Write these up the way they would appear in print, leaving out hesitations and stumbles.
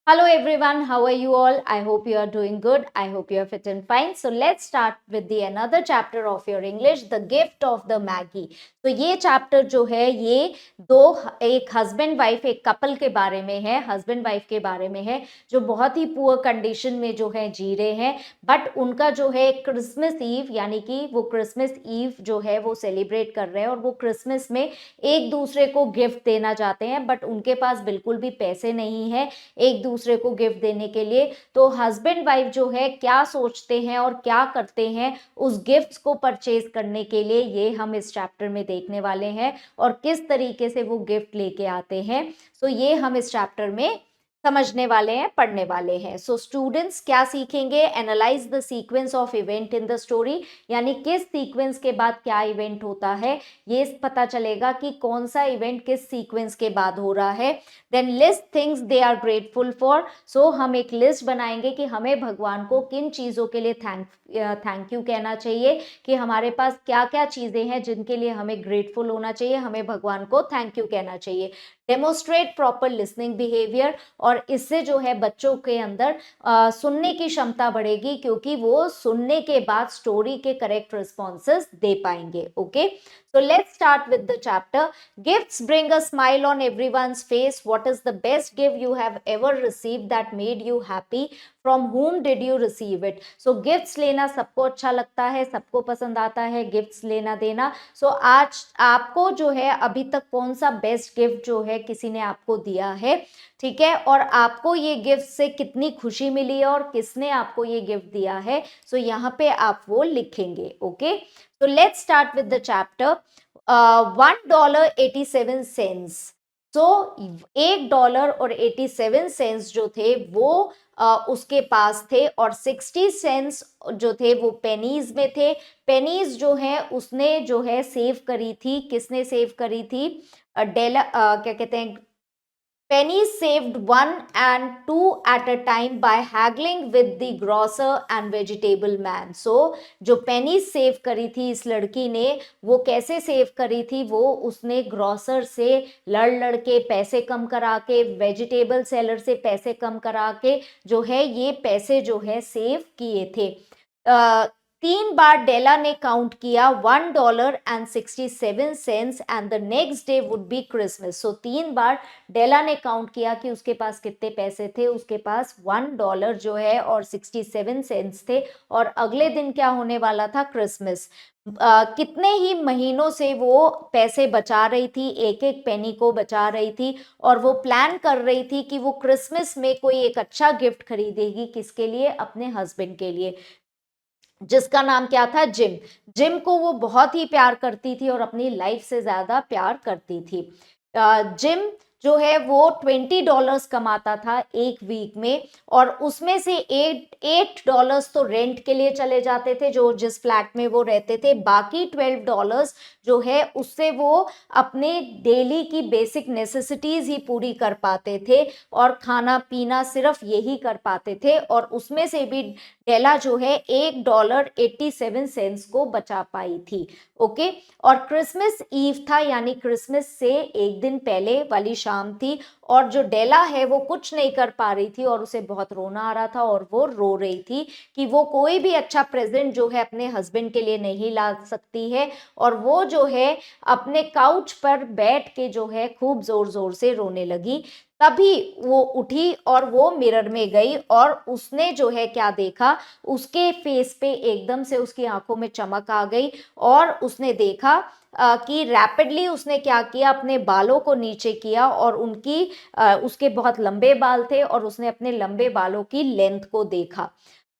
Hello everyone, how are you all? I hope you are doing good. I hope you are fit and fine. So let's start with the another chapter of your English, The Gift of the Maggie. तो ये chapter जो है ये दो एक husband wife एक couple के बारे में है, हस्बैंड वाइफ के बारे में है जो बहुत ही पुअर कंडीशन में जो है जी रहे हैं, बट उनका जो है क्रिसमस ईव यानी कि वो क्रिसमस ईव जो है वो सेलिब्रेट कर रहे हैं और वो क्रिसमस में एक दूसरे को गिफ्ट देना चाहते हैं, बट उनके पास बिल्कुल भी पैसे नहीं है एक दूसरे को गिफ्ट देने के लिए। तो हस्बैंड वाइफ जो है क्या सोचते हैं और क्या करते हैं उस गिफ्ट्स को परचेज करने के लिए, ये हम इस चैप्टर में देखने वाले हैं और किस तरीके से वो गिफ्ट लेके आते हैं। सो ये हम इस चैप्टर में समझने वाले हैं, पढ़ने वाले हैं। सो स्टूडेंट्स क्या सीखेंगे? Analyse the sequence of event in the story, यानी किस सीक्वेंस के बाद क्या इवेंट होता है ये पता चलेगा कि कौन सा इवेंट किस सीक्वेंस के बाद हो रहा है। Then list things they are grateful for. So हम एक लिस्ट बनाएंगे कि हमें भगवान को किन चीज़ों के लिए थैंक यू कहना चाहिए, कि हमारे पास क्या क्या चीज़ें हैं जिनके लिए हमें ग्रेटफुल होना चाहिए, हमें भगवान को थैंक यू कहना चाहिए। डेमोस्ट्रेट प्रॉपर लिसनिंग बिहेवियर, और इससे जो है बच्चों के अंदर सुनने की क्षमता बढ़ेगी क्योंकि वो सुनने के बाद स्टोरी के करेक्ट रिस्पॉन्सेस दे पाएंगे। Okay, so let's start with the chapter. Gifts bring a smile on everyone's face. What is the best gift you have ever received that made you happy? From whom did you receive it? So gifts लेना सबको अच्छा लगता है, सबको पसंद आता है gifts लेना देना। So आज आपको जो है अभी तक कौन सा बेस्ट गिफ्ट जो है किसी ने आपको दिया है, ठीक है, और आपको ये गिफ्ट से कितनी खुशी मिली है और किसने आपको ये गिफ्ट दिया है, सो यहाँ पे आप वो लिखेंगे। Okay, so let's start with the chapter. $1.87। so $1 और 87 सेंट्स जो थे वो उसके पास थे, और 60 सेंट्स जो थे वो पेनीज में थे। पेनीज जो है उसने जो है सेव करी थी, किसने सेव करी थी? डेला क्या कहते हैं, Penny saved one and two at a time by haggling with the grocer and vegetable man. So जो penny save करी थी इस लड़की ने, वो कैसे सेव करी थी? वो उसने ग्रोसर से लड़ लड़ के पैसे कम करा के, वेजिटेबल सेलर से पैसे कम करा के जो है ये पैसे जो है सेव किए थे। 3 बार डेला ने काउंट किया $1.67 and the next day would be Christmas. So 3 बार डेला ने काउंट किया कि उसके पास कितने पैसे थे, उसके पास $1 जो है और 67 सेंट्स थे, और अगले दिन क्या होने वाला था? क्रिसमस। कितने ही महीनों से वो पैसे बचा रही थी, एक एक पेनी को बचा रही थी, और वो प्लान कर रही थी कि वो क्रिसमस में कोई एक अच्छा गिफ्ट खरीदेगी, किसके लिए? अपने हस्बैंड के लिए, जिसका नाम क्या था? जिम। जिम को वो बहुत ही प्यार करती थी और अपनी लाइफ से ज्यादा प्यार करती थी। जिम जो है वो $20 कमाता था एक वीक में, और उसमें से $8 तो रेंट के लिए चले जाते थे जो जिस फ्लैट में वो रहते थे, बाकी $12 जो है उससे वो अपने डेली की बेसिक नेसेसिटीज ही पूरी कर पाते थे, और खाना पीना सिर्फ यही कर पाते थे, और उसमें से भी डेला जो है $1.87 को बचा पाई थी। ओके, और क्रिसमस ईव था, यानी क्रिसमस से एक दिन पहले वाली शाम थी, और जो डेला है वो कुछ नहीं कर पा रही थी और उसे बहुत रोना आ रहा था, और वो रो रही थी कि वो कोई भी अच्छा प्रेजेंट जो है अपने हस्बैंड के लिए नहीं ला सकती है, और वो जो है अपने काउच पर बैठ के जो है खूब जोर जोर से रोने लगी। तभी वो उठी और वो मिरर में गई, और उसने जो है क्या देखा? उसके फेस पे एकदम से उसकी आंखों में चमक आ गई, और उसने देखा कि रैपिडली उसने क्या किया? अपने बालों को नीचे किया, और उसके बहुत लंबे बाल थे, और उसने अपने लंबे बालों की लेंथ को देखा।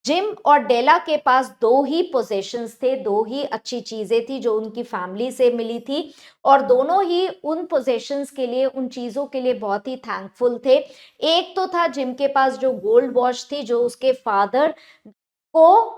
जिम और डेला के पास दो ही पोजेशंस थे, दो ही अच्छी चीजें थी जो उनकी फैमिली से मिली थी, और दोनों ही उन पोजेशंस के लिए, उन चीजों के लिए बहुत ही थैंकफुल थे। एक तो था जिम के पास जो गोल्ड वॉच थी, जो उसके फादर को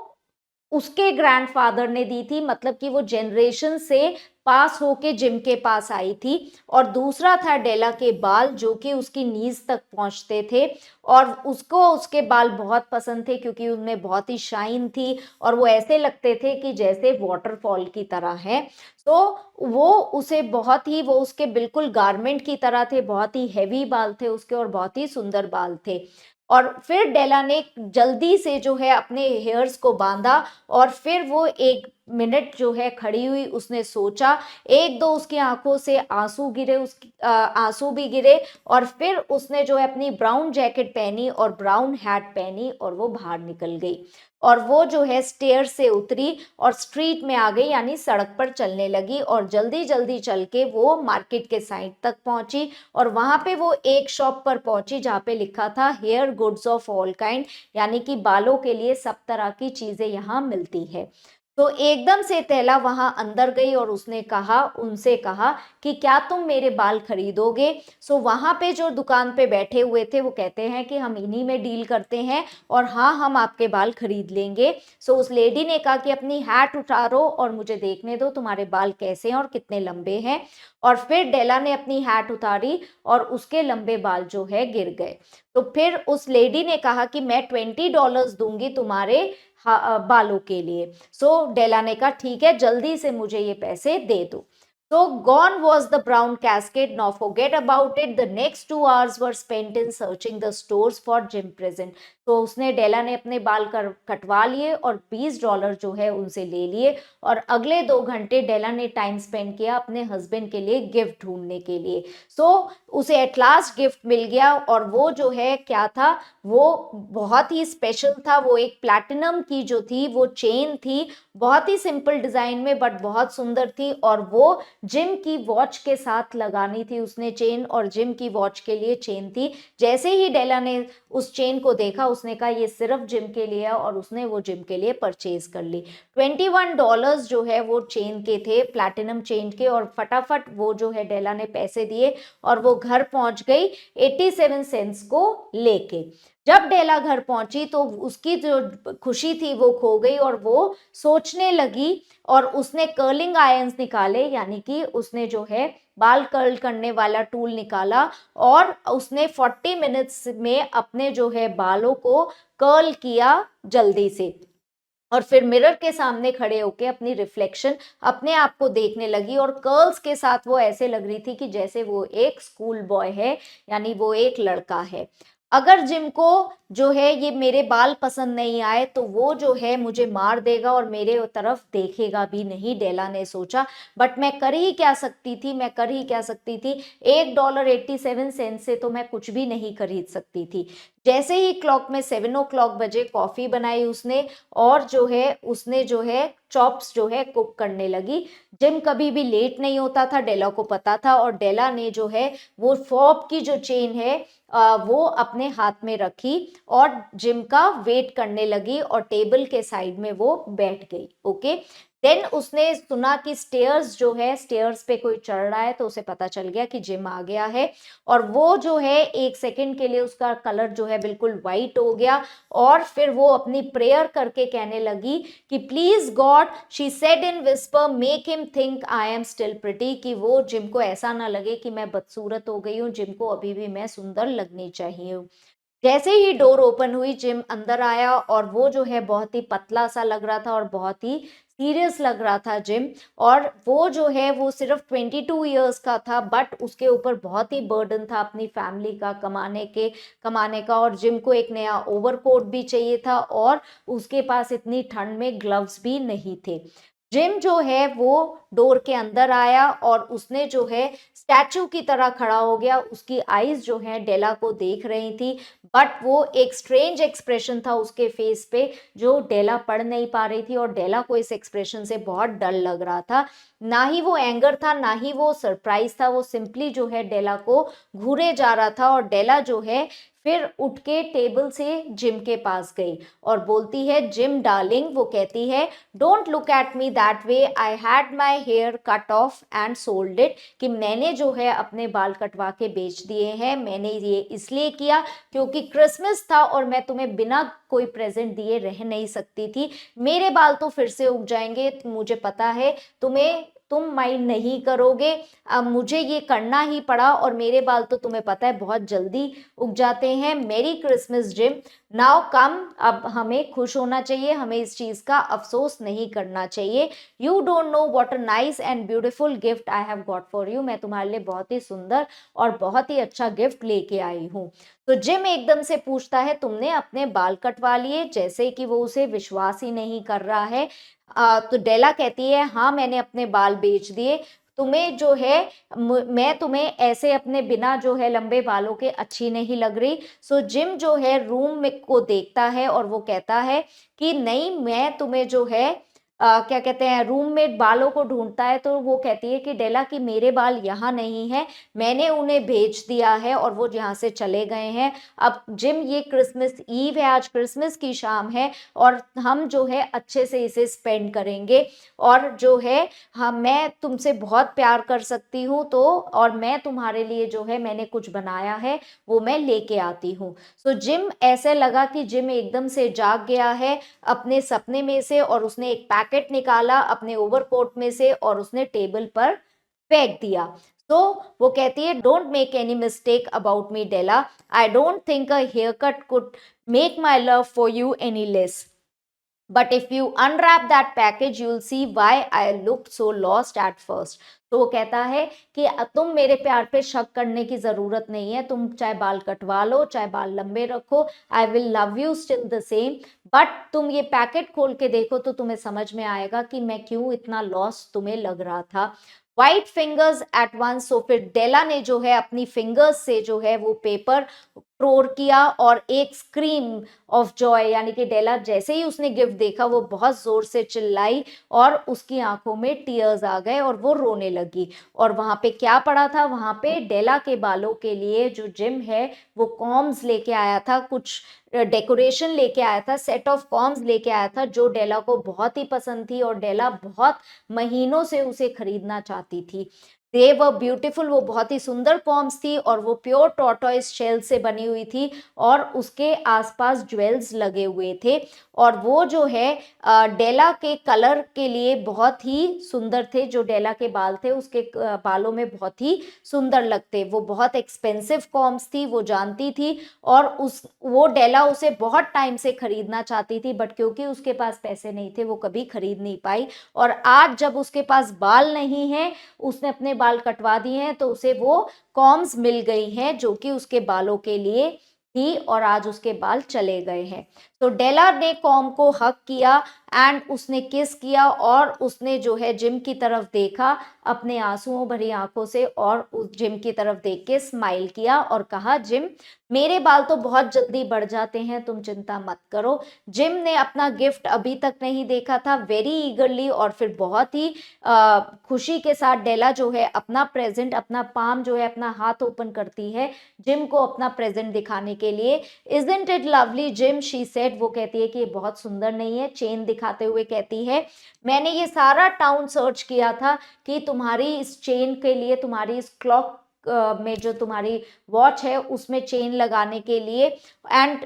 उसके ग्रैंडफादर ने दी थी, मतलब कि वो जनरेशन से पास होके जिम के पास आई थी। और दूसरा था डेला के बाल, जो कि उसकी नीज तक पहुंचते थे, और उसको उसके बाल बहुत पसंद थे क्योंकि उनमें बहुत ही शाइन थी, और वो ऐसे लगते थे कि जैसे वाटरफॉल की तरह है। तो वो उसे बहुत ही, वो उसके बिल्कुल गारमेंट की तरह थे, बहुत ही हेवी बाल थे उसके और बहुत ही सुंदर बाल थे। और फिर डेला ने जल्दी से जो है अपने हेयर्स को बांधा और फिर वो 1 मिनट जो है खड़ी हुई, उसने सोचा, एक दो उसकी आंखों से आंसू गिरे, उसकी आंसू भी गिरे, और फिर उसने जो है अपनी ब्राउन जैकेट पहनी और ब्राउन हैट पहनी और वो बाहर निकल गई। और वो जो है स्टेयर से उतरी और स्ट्रीट में आ गई, यानी सड़क पर चलने लगी, और जल्दी जल्दी चल के वो मार्केट के साइड तक पहुंची। और वहां पे वो एक शॉप पर पहुंची जहाँ पे लिखा था hair goods of all kind, यानी कि बालों के लिए सब तरह की चीजें यहाँ मिलती है। तो एकदम से तैला वहां अंदर गई और उसने कहा, उनसे कहा कि क्या तुम मेरे बाल खरीदोगे। सो वहां पे जो दुकान पे बैठे हुए थे वो कहते हैं कि हम इन्हीं में डील करते हैं और हाँ, हम आपके बाल खरीद लेंगे। सो उस लेडी ने कहा कि अपनी हैट उतारो और मुझे देखने दो तुम्हारे बाल कैसे हैं और कितने लंबे हैं। और फिर डेला ने अपनी हैट उतारी और उसके लंबे बाल जो है गिर गए। तो फिर उस लेडी ने कहा कि मैं $20 दूंगी तुम्हारे बालों के लिए। सो डेला ने कहा ठीक है, जल्दी से मुझे ये पैसे दे दो। So gone was the brown cascade. Now forget about it. The next 2 hours were spent in searching the stores for Jim present. तो उसने, डेला ने अपने बाल कटवा लिए और $20 जो है उनसे ले लिए, और अगले 2 घंटे डेला ने टाइम स्पेंड किया अपने हस्बैंड के लिए गिफ्ट ढूंढने के लिए। सो उसे एट लास्ट गिफ्ट मिल गया, और वो जो है क्या था, वो बहुत ही स्पेशल था। वो एक प्लैटिनम की जो थी वो चेन थी, बहुत ही सिंपल डिजाइन में बट बहुत सुंदर थी, और वो जिम की वॉच के साथ लगानी थी उसने चेन, और जिम की वॉच के लिए चेन थी। जैसे ही डेला ने उस चेन को देखा उसने कहा ये सिर्फ जिम के लिए है, और उसने वो जिम के लिए परचेज कर ली। $21 जो है वो चेन के थे, प्लैटिनम चेन के, और फटाफट वो जो है डेला ने पैसे दिए और वो घर पहुंच गई 87 सेंट्स को लेके। जब डेला घर पहुंची तो उसकी जो खुशी थी वो खो गई, और वो सोचने लगी, और उसने कर्लिंग आयरन्स निकाले, यानी कि उसने जो है बाल कर्ल करने वाला टूल निकाला, और उसने 40 मिनट्स में अपने जो है बालों को कर्ल किया जल्दी से। और फिर मिरर के सामने खड़े होके अपनी रिफ्लेक्शन अपने आप को देखने लगी, और कर्ल्स के साथ वो ऐसे लग रही थी कि जैसे वो एक स्कूल बॉय है, यानी वो एक लड़का है। अगर जिम को जो है ये मेरे बाल पसंद नहीं आए तो वो जो है मुझे मार देगा और मेरे तरफ देखेगा भी नहीं, डेला ने सोचा। बट मैं कर ही क्या सकती थी, मैं कर ही क्या सकती थी, $1.87 से तो मैं कुछ भी नहीं खरीद सकती थी। जैसे ही क्लॉक में 7 o'clock बजे कॉफी बनाई उसने, और जो है उसने जो है चॉप्स जो है कुक करने लगी। जिम कभी भी लेट नहीं होता था, डेला को पता था, और डेला ने जो है वो फॉब की जो चेन है वो अपने हाथ में रखी और जिम का वेट करने लगी, और टेबल के साइड में वो बैठ गई। ओके, देन उसने सुना कि स्टेयर्स जो है, स्टेयर्स पे कोई चढ़ रहा है, तो उसे पता चल गया कि जिम आ गया है। और वो जो है 1 सेकेंड के लिए उसका कलर जो है बिल्कुल वाइट हो गया, और फिर वो अपनी प्रेयर करके कहने लगी कि please God, she said in whisper, make him think I am still pretty, कि वो जिम को ऐसा ना लगे कि मैं बदसूरत हो गई हूँ, जिम को अभी भी मैं सुंदर लगनी चाहिए। जैसे ही डोर ओपन हुई जिम अंदर आया, और वो जो है बहुत ही पतला सा लग रहा था और बहुत ही सीरियस लग रहा था जिम। और वो जो है वो सिर्फ 22 ईयर्स का था, बट उसके ऊपर बहुत ही बर्डन था अपनी फैमिली का, कमाने का, और जिम को एक नया ओवरकोट भी चाहिए था, और उसके पास इतनी ठंड में ग्लव्स भी नहीं थे। जिम जो है वो डोर के अंदर आया और उसने जो है स्टैचू की तरह खड़ा हो गया। उसकी आईज जो है डेला को देख रही थी, बट वो एक स्ट्रेंज एक्सप्रेशन था उसके फेस पे जो डेला पढ़ नहीं पा रही थी, और डेला को इस एक्सप्रेशन से बहुत डर लग रहा था। ना ही वो एंगर था, ना ही वो सरप्राइज था, वो सिंपली जो है डेला को घूरे जा रहा था। और डेला जो है फिर उठ के टेबल से जिम के पास गई और बोलती है, जिम डार्लिंग, वो कहती है, don't look at me that way, I had my hair cut off and sold it, कि मैंने जो है अपने बाल कटवा के बेच दिए हैं। मैंने ये इसलिए किया क्योंकि क्रिसमस था और मैं तुम्हें बिना कोई प्रेजेंट दिए रह नहीं सकती थी। मेरे बाल तो फिर से उग जाएंगे, मुझे पता है, तुम माइंड नहीं करोगे, अब मुझे ये करना ही पड़ा और मेरे बाल तो तुम्हें पता है बहुत जल्दी उग जाते हैं। मेरी क्रिसमस जिम, नाउ कम, अब हमें खुश होना चाहिए, हमें इस चीज का अफसोस नहीं करना चाहिए। You don't know what a nice and beautiful gift I have got for you, मैं तुम्हारे लिए बहुत ही सुंदर और बहुत ही अच्छा गिफ्ट लेके आई हूँ। तो जिम एकदम से पूछता है तुमने अपने बाल कटवा लिए, जैसे कि वो उसे विश्वास ही नहीं कर रहा है। तो डेला कहती है हाँ मैंने अपने बाल बेच दिए, तुम्हें जो है मैं तुम्हें ऐसे अपने बिना जो है लंबे बालों के अच्छी नहीं लग रही। सो जिम जो है रूम में को देखता है और वो कहता है कि नहीं, मैं तुम्हें जो है क्या कहते हैं रूममेट बालों को ढूंढता है। तो वो कहती है कि डेला कि मेरे बाल यहाँ नहीं है, मैंने उन्हें भेज दिया है और वो यहाँ से चले गए हैं। अब जिम, ये क्रिसमस ईव है, आज क्रिसमस की शाम है और हम जो है अच्छे से इसे स्पेंड करेंगे और जो है हाँ मैं तुमसे बहुत प्यार कर सकती हूँ, तो और मैं तुम्हारे लिए जो है मैंने कुछ बनाया है वो मैं लेके आती हूँ। सो जिम, ऐसे लगा कि जिम एकदम से जाग गया है अपने सपने में से और उसने एक पैकेट निकाला अपने ओवरकोट में से और उसने टेबल पर फेंक दिया। तो वो कहती है don't make any mistake about me Della, I don't think a hair cut could make my love for you any less, but if you unwrap that package you'll see why I looked so lost at first। तो वो कहता है कि तुम मेरे प्यार पे शक करने की जरूरत नहीं है, तुम चाहे बाल कटवा लो चाहे बाल लंबे रखो, I will love you still the same, but तुम ये पैकेट खोल के देखो तो तुम्हें समझ में आएगा कि मैं क्यों इतना लॉस तुम्हें लग रहा था। वाइट फिंगर्स एट वंस, सो फिर डेला ने जो है अपनी फिंगर्स से जो है वो पेपर रोर किया और एक स्क्रीम ऑफ जॉय, यानी कि डेला जैसे ही उसने गिफ्ट देखा वो बहुत जोर से चिल्लाई और उसकी आंखों में टीयर्स आ गए और वो रोने लगी। और वहां पे क्या पड़ा था, वहां पे डेला के बालों के लिए जो जिम है वो कॉम्स लेके आया था, कुछ डेकोरेशन लेके आया था, सेट ऑफ कॉम्स लेके आया था जो डेला को बहुत ही पसंद थी और डेला बहुत महीनों से उसे खरीदना चाहती थी। दे वर ब्यूटीफुल, वो बहुत ही सुंदर कॉम्स थी और वो प्योर टॉर्टॉइस शेल से बनी हुई थी और उसके आसपास ज्वेल्स लगे हुए थे और वो जो है डेला के कलर के लिए बहुत ही सुंदर थे, जो डेला के बाल थे उसके बालों में बहुत ही सुंदर लगते। वो बहुत एक्सपेंसिव कॉम्स थी, वो जानती थी और वो डेला उसे बहुत टाइम से खरीदना चाहती थी, बट क्योंकि उसके पास पैसे नहीं थे वो कभी खरीद नहीं पाई। और आज जब उसके पास बाल नहीं है, उसने अपने बाल कटवा दिए हैं, तो उसे वो कॉम्स मिल गई हैं जो कि उसके बालों के लिए थी और आज उसके बाल चले गए हैं। तो डेला ने कॉम को हक किया एंड उसने किस किया और उसने जो है जिम की तरफ देखा अपने आंसुओं भरी आंखों से और उस जिम की तरफ देख के स्माइल किया और कहा जिम, मेरे बाल तो बहुत जल्दी बढ़ जाते हैं, तुम चिंता मत करो। जिम ने अपना गिफ्ट अभी तक नहीं देखा था, वेरी ईगरली और फिर बहुत ही खुशी के साथ डेला जो है अपना प्रेजेंट, अपना पाम जो है अपना हाथ ओपन करती है जिम को अपना प्रेजेंट दिखाने के लिए। Isn't it lovely gym, she said, वो कहती है कि ये बहुत सुंदर नहीं है, चेन दिखाते हुए कहती है मैंने ये सारा टाउन सर्च किया था कि तुम्हारी इस चेन के लिए, तुम्हारी इस क्लॉक में जो तुम्हारी वॉच है उसमें चेन लगाने के लिए, एंड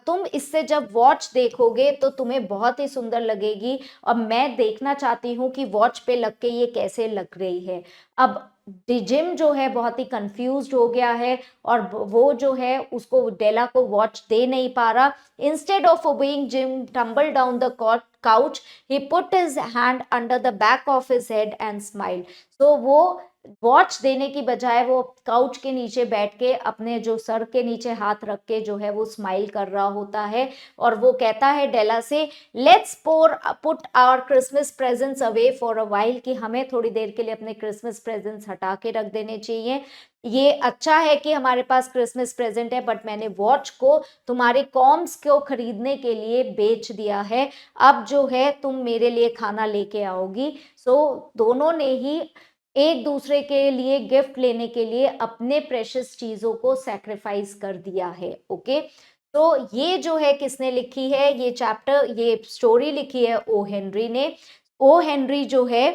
तुम इससे जब वॉच देखोगे तो तुम्हें बहुत ही सुंदर लगेगी और मैं देखना चाहती हूँ कि वॉच पे लग के ये कैसे लग रही है। अब जिम जो है बहुत ही कंफ्यूज्ड हो गया है और वो जो है उसको डेला को वॉच दे नहीं पा रहा। Instead of obeying gym tumble down the couch, he put his hand under the back of his head and smiled। तो वो वॉच देने की बजाय वो काउच के नीचे बैठ के अपने जो सर के नीचे हाथ रख के जो है वो स्माइल कर रहा होता है और वो कहता है डेला से let's put our Christmas presents away for a while, कि हमें थोड़ी देर के लिए अपने क्रिसमस प्रेजेंट्स हटा के रख देने चाहिए। ये अच्छा है कि हमारे पास क्रिसमस प्रेजेंट है, बट मैंने वॉच को तुम्हारे कॉम्स को खरीदने के लिए बेच दिया है, अब जो है तुम मेरे लिए खाना लेके आओगी। सो दोनों ने ही एक दूसरे के लिए गिफ्ट लेने के लिए अपने प्रेशियस चीजों को सैक्रिफाइस कर दिया है। ओके, तो ये जो है किसने लिखी है, ये चैप्टर, ये स्टोरी लिखी है ओ हेनरी ने। ओ हेनरी जो है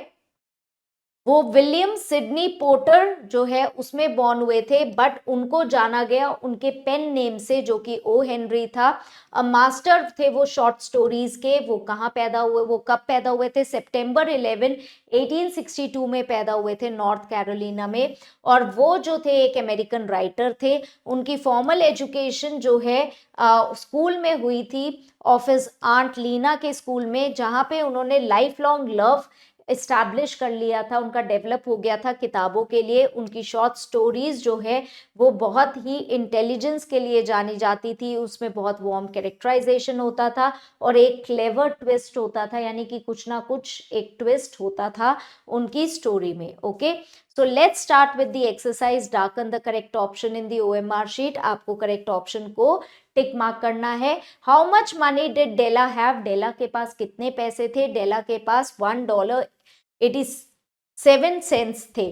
वो विलियम सिडनी पोर्टर जो है उसमें बॉर्न हुए थे, बट उनको जाना गया उनके पेन नेम से जो कि ओ हेनरी था। मास्टर थे वो शॉर्ट स्टोरीज के। वो कहाँ पैदा हुए, वो कब पैदा हुए थे? सितंबर 11 1862 में पैदा हुए थे, नॉर्थ कैरोलिना में। और वो जो थे एक अमेरिकन राइटर थे। उनकी फॉर्मल एजुकेशन जो है स्कूल में हुई थी, ऑफिस आंट लीना के स्कूल में, जहाँ पे उन्होंने लाइफ लॉन्ग लव इस्टेब्लिश कर लिया था, उनका डेवलप हो गया था किताबों के लिए। उनकी शॉर्ट स्टोरीज जो है वो बहुत ही इंटेलिजेंस के लिए जानी जाती थी, उसमें बहुत वार्म कैरेक्टराइजेशन होता था और एक क्लेवर ट्विस्ट होता था, यानी कि कुछ ना कुछ एक ट्विस्ट होता था उनकी स्टोरी में। Okay, so let's start with the exercise darken the correct option in the OMR sheet. आपको करेक्ट ऑप्शन को टिक मार्क करना है। How much money did Della have? Della के पास कितने पैसे थे? डेला के पास $1.87 थे।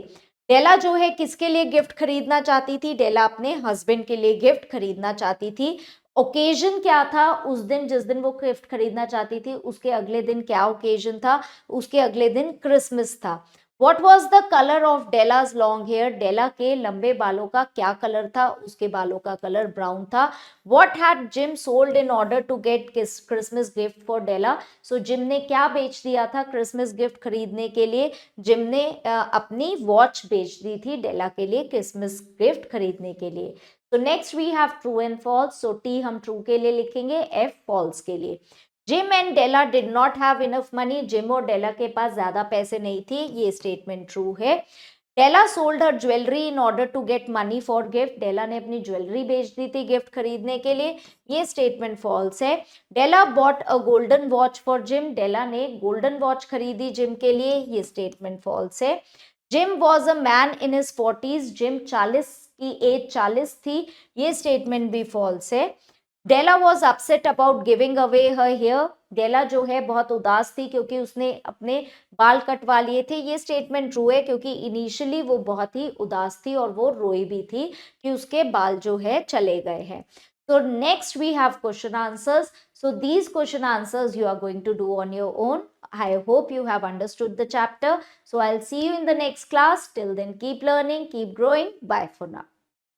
डेला जो है किसके लिए गिफ्ट खरीदना चाहती थी? डेला अपने हस्बैंड के लिए गिफ्ट खरीदना चाहती थी। ओकेजन क्या था उस दिन, जिस दिन वो गिफ्ट खरीदना चाहती थी उसके अगले दिन क्या ओकेजन था? उसके अगले दिन क्रिसमस था। What was the color of Della's long hair? डेला के लंबे बालों का क्या कलर था? उसके बालों का कलर ब्राउन था। What had Jim sold in order to get Christmas gift for Della? So Jim ने क्या बेच दिया था क्रिसमस गिफ्ट खरीदने के लिए? जिम ने अपनी वॉच बेच दी थी डेला के लिए क्रिसमस गिफ्ट खरीदने के लिए। तो next we have true and false. So T हम ट्रू के लिए लिखेंगे, एफ फॉल्स के लिए। Jim and Della did not have enough money. Jim और डेला के पास ज्यादा पैसे नहीं थे, ये स्टेटमेंट ट्रू है। Della sold her jewellery in order to get money for gift. Della ने अपनी ज्वेलरी बेच दी थी गिफ्ट खरीदने के लिए, ये स्टेटमेंट फॉल्स है। Della bought a golden watch for Jim. Della ने गोल्डन वॉच खरीदी जिम के लिए, ये स्टेटमेंट फॉल्स है। Jim was a man in his 40s। Jim 40 की एज 40 थी, ये स्टेटमेंट भी फॉल्स है। Della was upset about giving away her hair. Della जो है बहुत उदास थी क्योंकि उसने अपने बाल कटवा लिए थे, ये स्टेटमेंट ट्रू है क्योंकि इनिशियली वो बहुत ही उदास थी और वो रोई भी थी कि उसके बाल जो है चले गए हैं। So next we have question answers. So these question answers you are going to do on your own. I hope you have understood the chapter. So I'll see you in the next class. Till then, keep learning, keep growing. Bye for now.